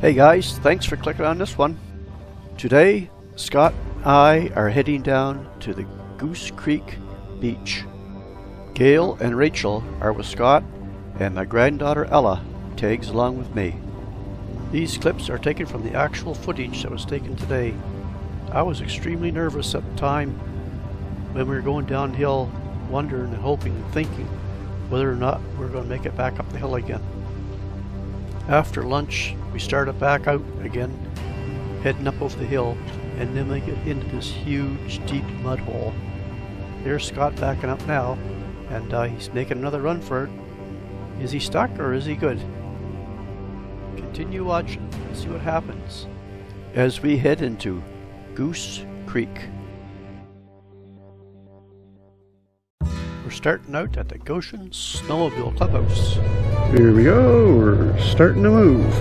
Hey guys, thanks for clicking on this one. Today, Scott and I are heading down to the Goose Creek beach. Gayle and Rachael are with Scott, and my granddaughter Ella tags along with me. These clips are taken from the actual footage that was taken today. I was extremely nervous at the time when we were going downhill, wondering and hoping and thinking whether or not we were going to make it back up the hill again. After lunch, we started back out again, heading up over the hill, and then we get into this huge, deep mud hole. There's Scott backing up now, and he's making another run for it. Is he stuck or is he good? Continue watching and see what happens as we head into Goose Creek. We're starting out at the Goshen Snowmobile Clubhouse. Here we go, we're starting to move.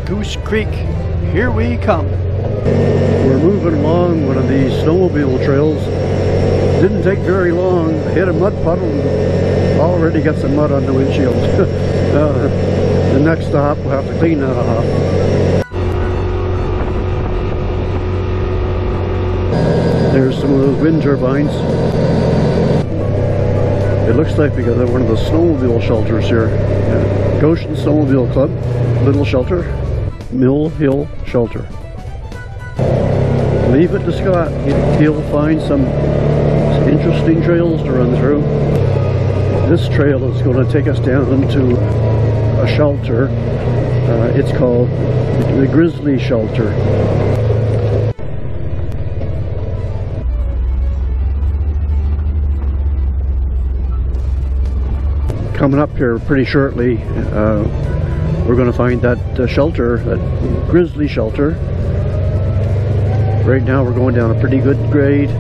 Goose Creek, here we come. We're moving along one of these snowmobile trails. Didn't take very long. Hit a mud puddle and already got some mud on the windshield. The next stop we'll have to clean that off. There's some of those wind turbines. It looks like we got one of the snowmobile shelters here. Goshen Snowmobile Club, little shelter, Mill Hill Shelter. Leave it to Scott. He'll find some interesting trails to run through. This trail is going to take us down to a shelter. It's called the Grizzly Shelter. Coming up here pretty shortly, we're going to find that shelter, that Grizzly Shelter. Right now we're going down a pretty good grade.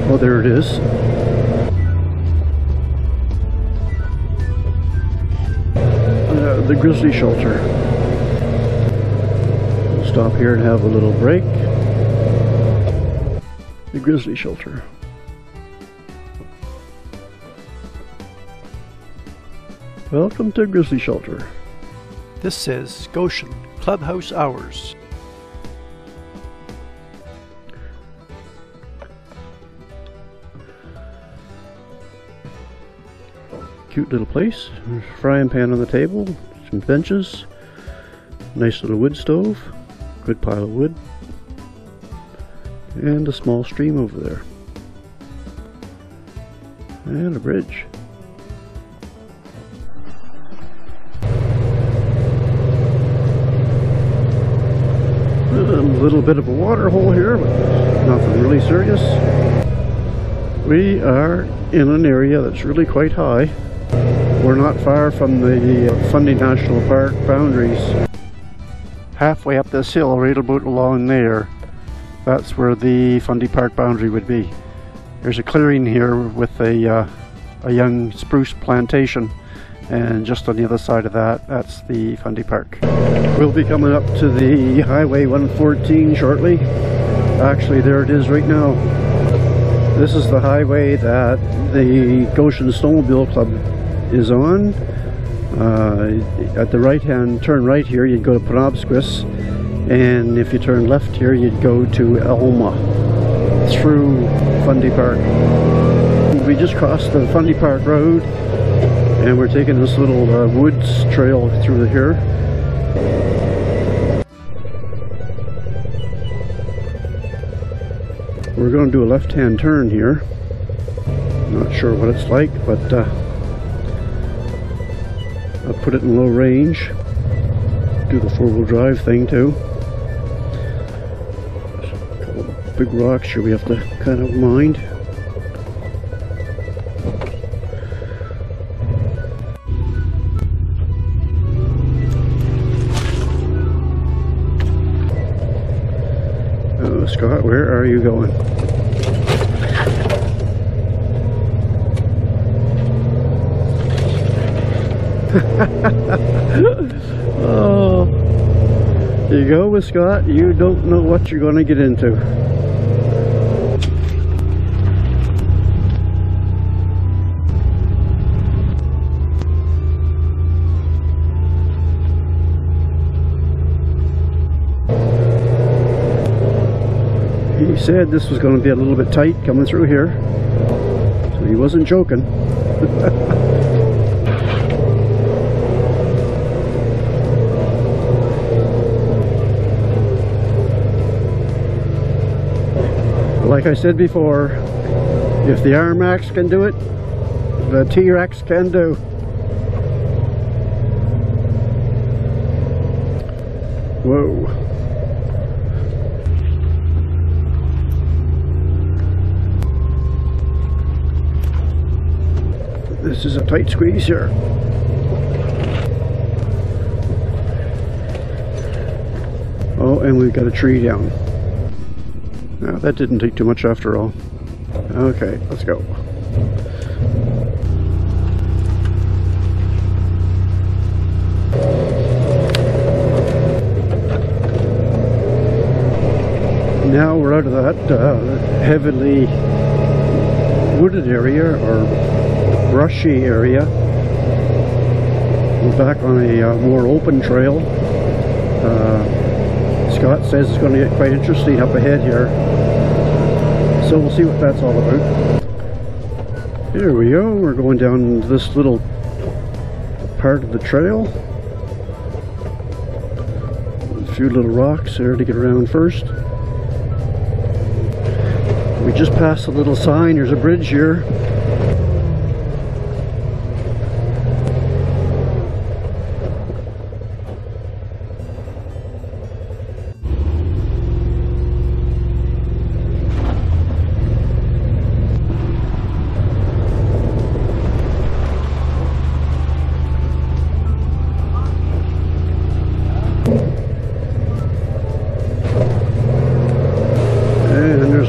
Oh, there it is. The Grizzly Shelter. We'll stop here and have a little break. The Grizzly Shelter. Welcome to Grizzly Shelter. This says Goshen Clubhouse Hours. Cute little place. There's a frying pan on the table, some benches, nice little wood stove, good pile of wood, and a small stream over there, and a bridge. A little bit of a water hole here, but nothing really serious. We are in an area that's really quite high. We're not far from the Fundy National Park boundaries. Halfway up this hill, right about along there, that's where the Fundy Park boundary would be. There's a clearing here with a young spruce plantation, and just on the other side of that, that's the Fundy Park. We'll be coming up to the Highway 114 shortly. Actually, there it is right now. This is the highway that the Goshen Snowmobile Club is on. At the right hand, turn right here, you'd go to Penobscot, and if you turn left here, you'd go to Elma through Fundy Park. We just crossed the Fundy Park Road, and we're taking this little woods trail through here. We're going to do a left-hand turn here. Not sure what it's like, but I'll put it in low range. Do the four-wheel drive thing too. There's a couple of big rocks here we have to kind of mind. Scott, where are you going? Oh, you go with Scott, you don't know what you're going to get into. He said this was going to be a little bit tight coming through here, so he wasn't joking. Like I said before, if the R-Max can do it, the T-Rex can do. Whoa. This is a tight squeeze here. Oh, and we've got a tree down. No, that didn't take too much after all. Okay, let's go. Now we're out of that heavily wooded area or brushy area. We're back on a more open trail. Scott says it's going to get quite interesting up ahead here, so we'll see what that's all about. Here we go, we're going down this little part of the trail. A few little rocks there to get around first. We just passed a little sign, there's a bridge here.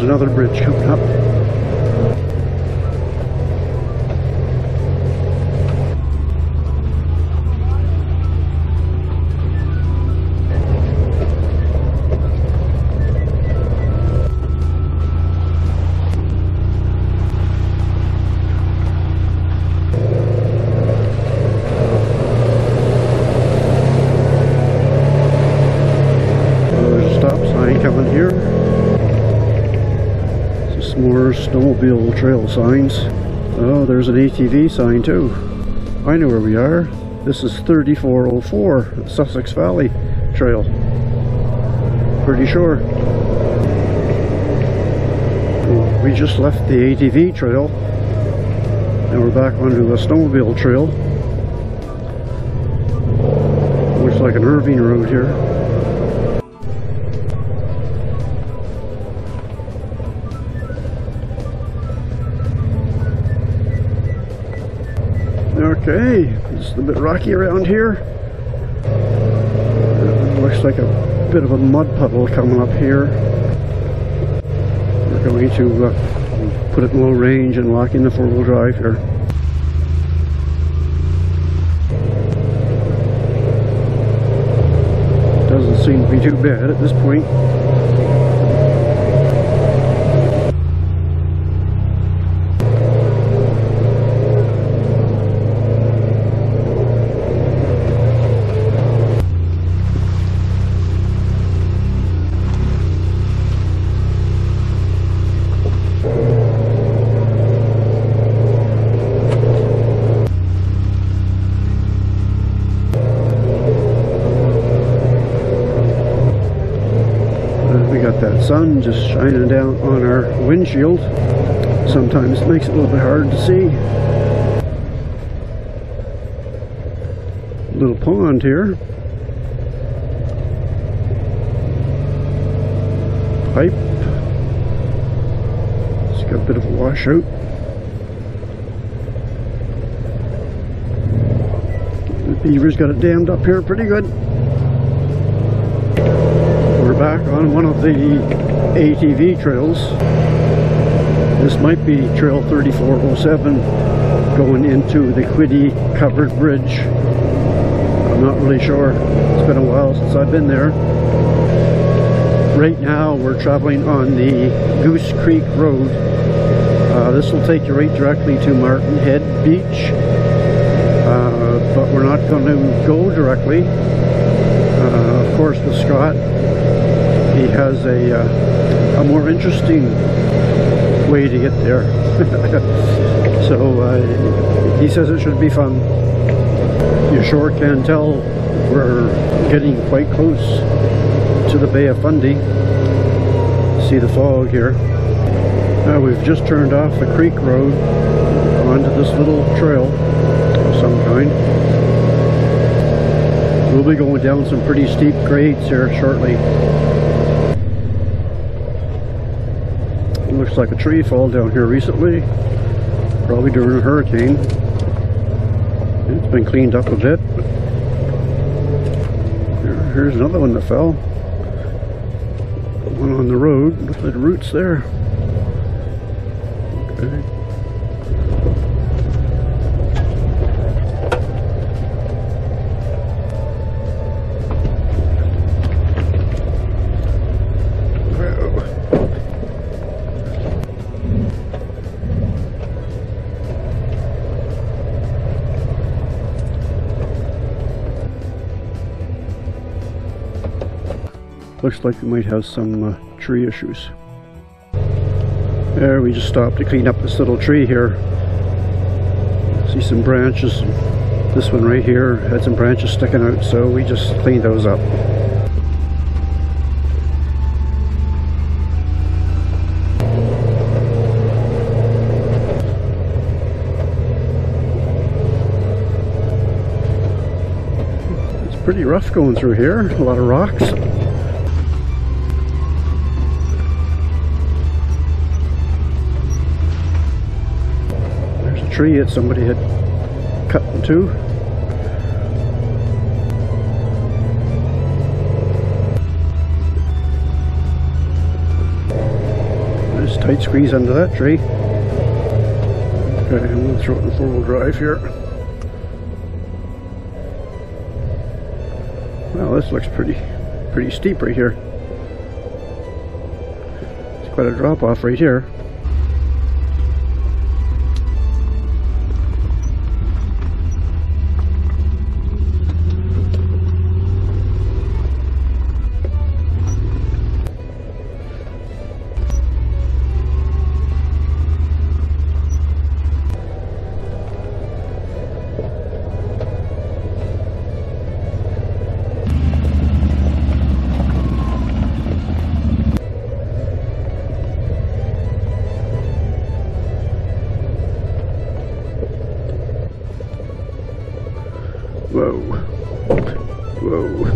Another bridge coming up. There's a stop sign coming here. More snowmobile trail signs. Oh, there's an ATV sign too. I know where we are. This is 3404 Sussex Valley Trail. Pretty sure. We just left the ATV trail and we're back onto a snowmobile trail. Looks like an Irving road here. Okay, it's a bit rocky around here. Looks like a bit of a mud puddle coming up here. We're going to put it in low range and lock in the four-wheel drive here. Doesn't seem to be too bad at this point. That sun just shining down on our windshield. Sometimes it makes it a little bit hard to see. Little pond here. Pipe. It's got a bit of a washout. The beaver's got it dammed up here pretty good. We're back on one of the ATV trails. This might be Trail 3407 going into the Quiddy Covered Bridge. I'm not really sure. It's been a while since I've been there. Right now we're traveling on the Goose Creek Road. This will take you right directly to Martin Head Beach, but we're not going to go directly. Of course, with Scott, he has a more interesting way to get there. So he says it should be fun. You sure can tell we're getting quite close to the Bay of Fundy. See the fog here. Now we've just turned off the creek road onto this little trail of some kind. We'll be going down some pretty steep grades here shortly. It looks like a tree fell down here recently, probably during a hurricane. It's been cleaned up a bit, but here's another one that fell. One on the road with the roots there. Okay. Looks like we might have some tree issues. There, we just stopped to clean up this little tree here. See some branches. This one right here had some branches sticking out, so we just cleaned those up. It's pretty rough going through here, a lot of rocks. Tree that somebody had cut in two. There's a tight squeeze under that tree. Okay, I'm going to throw it in 4-wheel drive here. Well, this looks pretty steep right here. It's quite a drop off right here. Whoa. Whoa.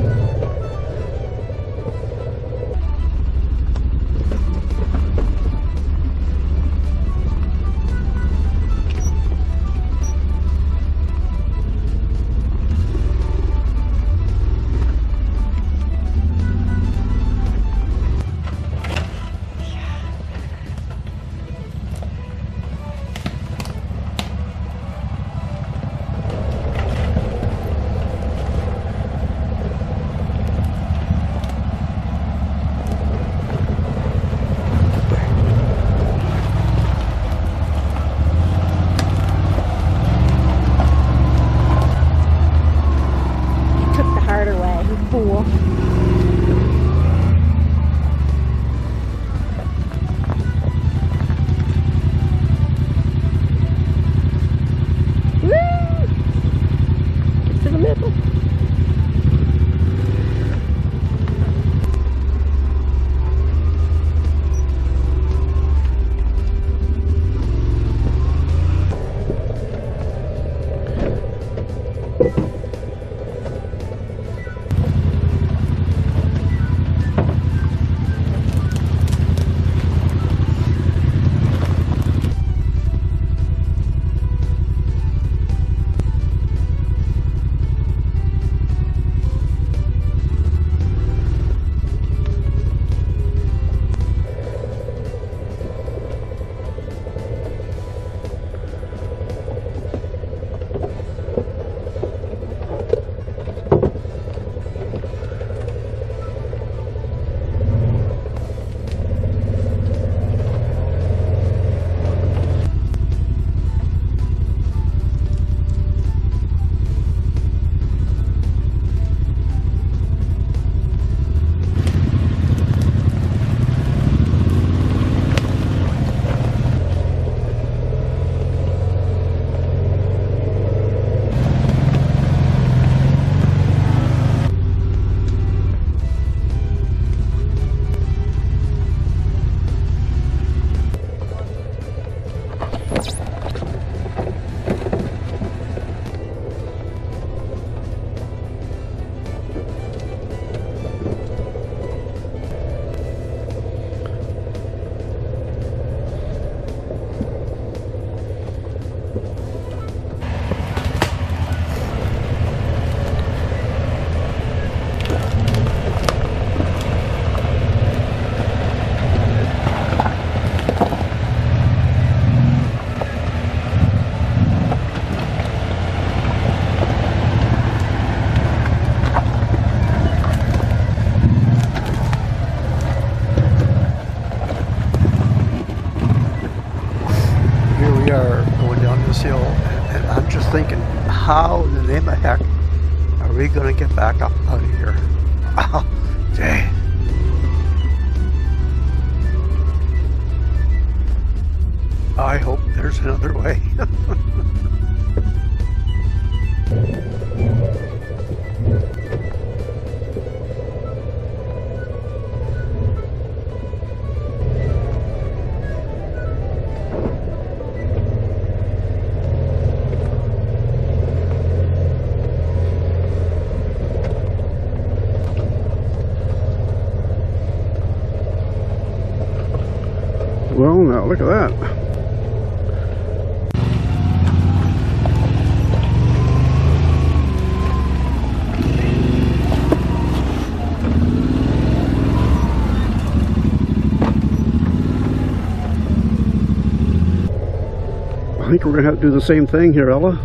in the name of heck are we gonna get back up out of here? Oh, dang. I hope there's another way. Well, now look at that. I think we're going to have to do the same thing here, Ella.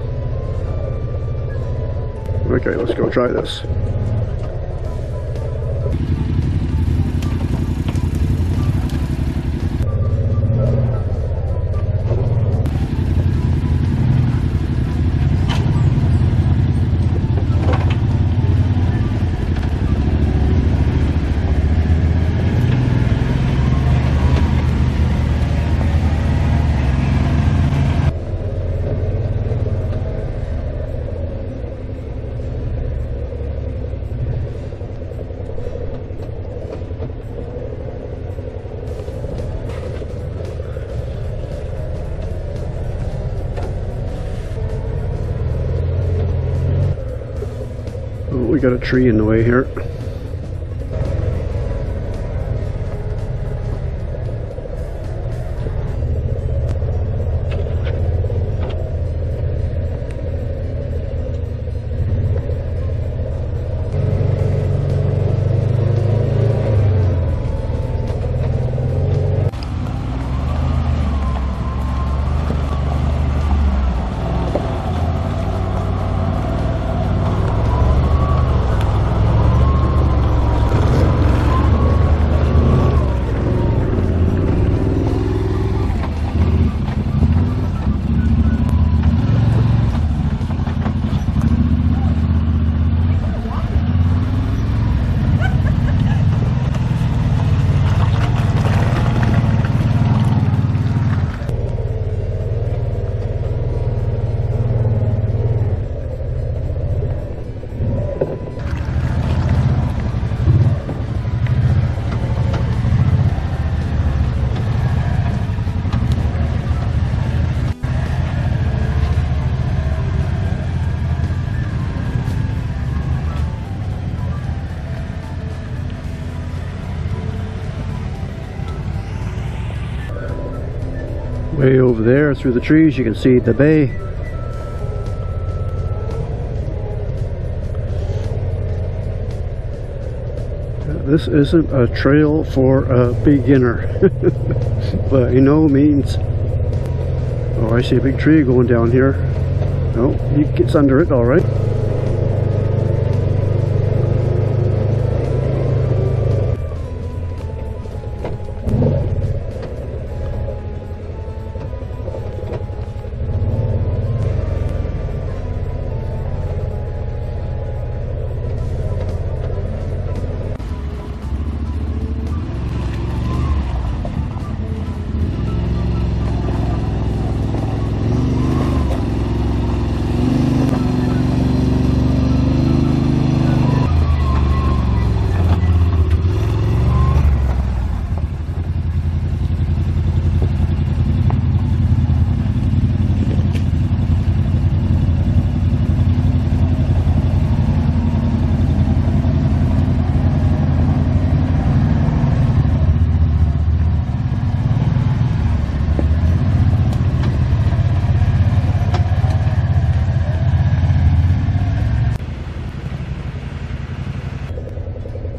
Okay, let's go try this. We got a tree in the way here. Way over there through the trees you can see the bay. This isn't a trail for a beginner by no means. Oh, I see a big tree going down here. Oh, he gets under it all right.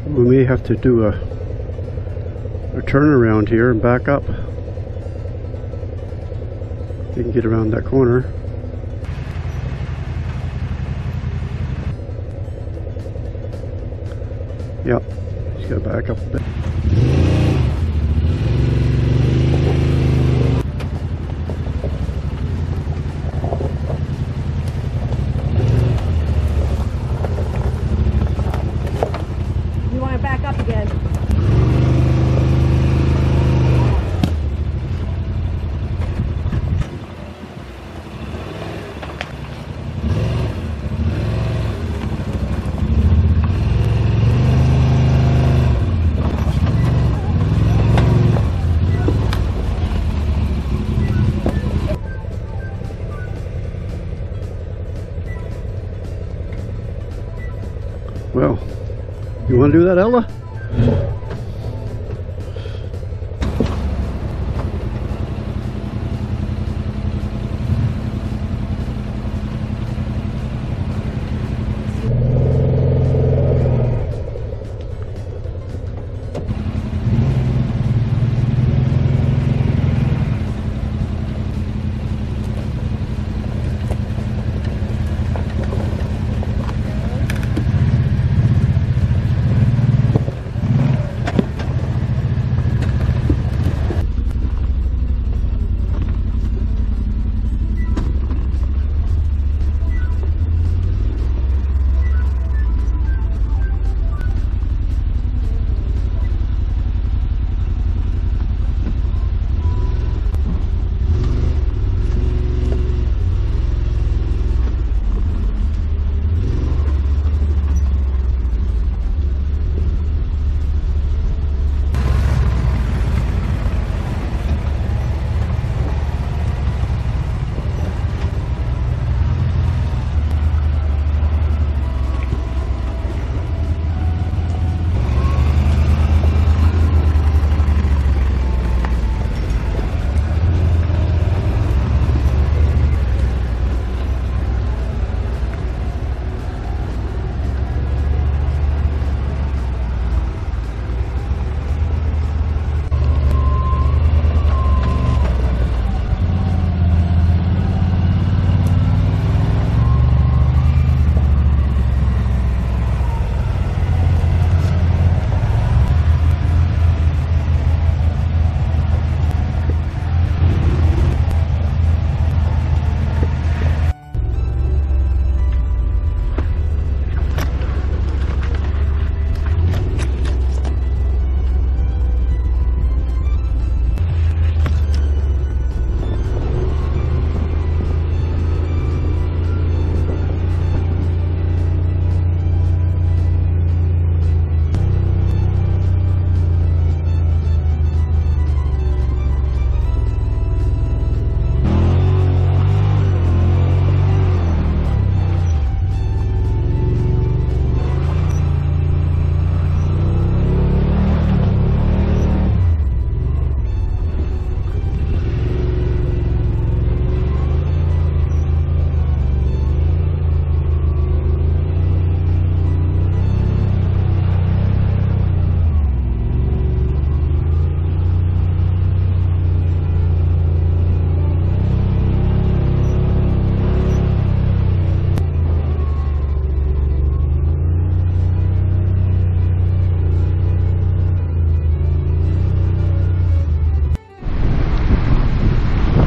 We may have to do a turnaround here and back up. You can get around that corner. Yep, just gotta back up a bit. Well, you want to do that, Ella?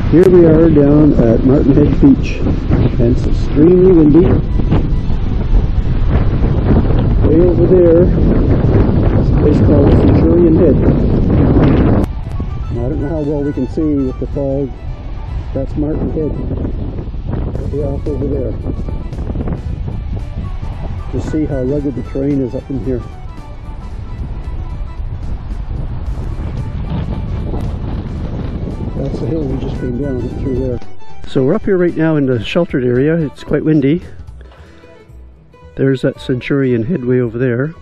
Here we are down at Martin Head Beach, and it's extremely windy. Way over there, it's a place called Centurion Head. Now, I don't know how well we can see with the fog. That's Martin Head. Way off over there. Just see how rugged the terrain is up in here. That's the hill we just came down through there. So we're up here right now in the sheltered area. It's quite windy. There's that Centurion Head way over there.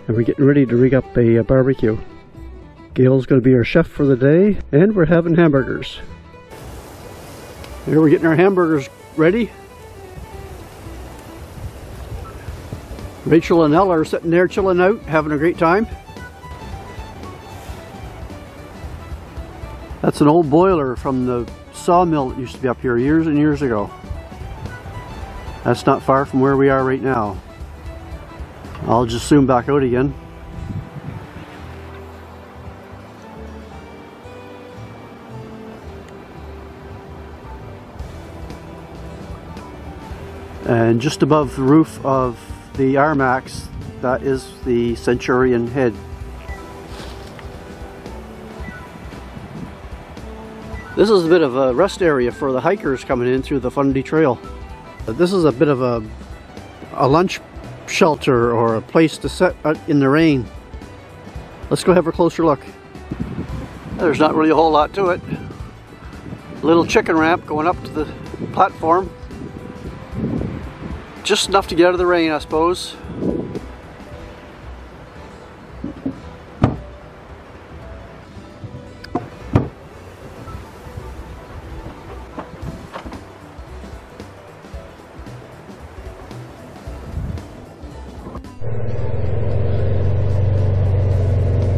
And we're getting ready to rig up a barbecue. Gayle's going to be our chef for the day, and we're having hamburgers. Here we're getting our hamburgers ready. Rachel and Ella are sitting there chilling out, having a great time. That's an old boiler from the sawmill that used to be up here years and years ago. That's not far from where we are right now. I'll just zoom back out again. And just above the roof of the Armax, that is the Centurion Head. This is a bit of a rest area for the hikers coming in through the Fundy Trail. This is a bit of a lunch shelter or a place to sit out in the rain. Let's go have a closer look. There's not really a whole lot to it. A little chicken ramp going up to the platform. just enough to get out of the rain, I suppose.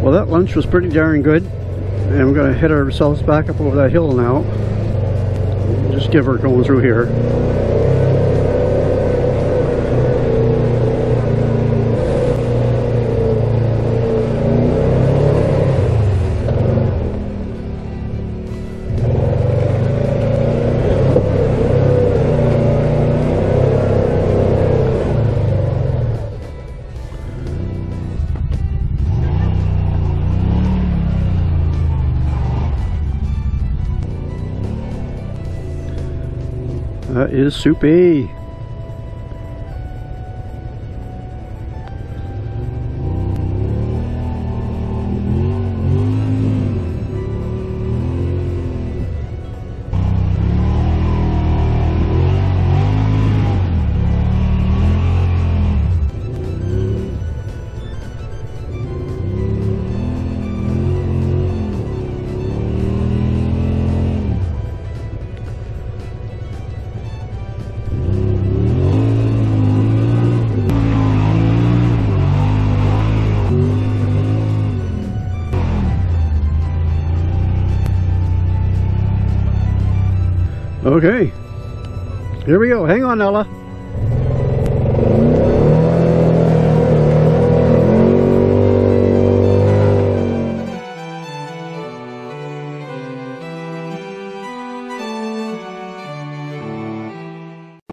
Well, that lunch was pretty darn good, and we're going to head ourselves back up over that hill now. Just give her going through here. That is soupy. Okay, here we go. Hang on, Ella.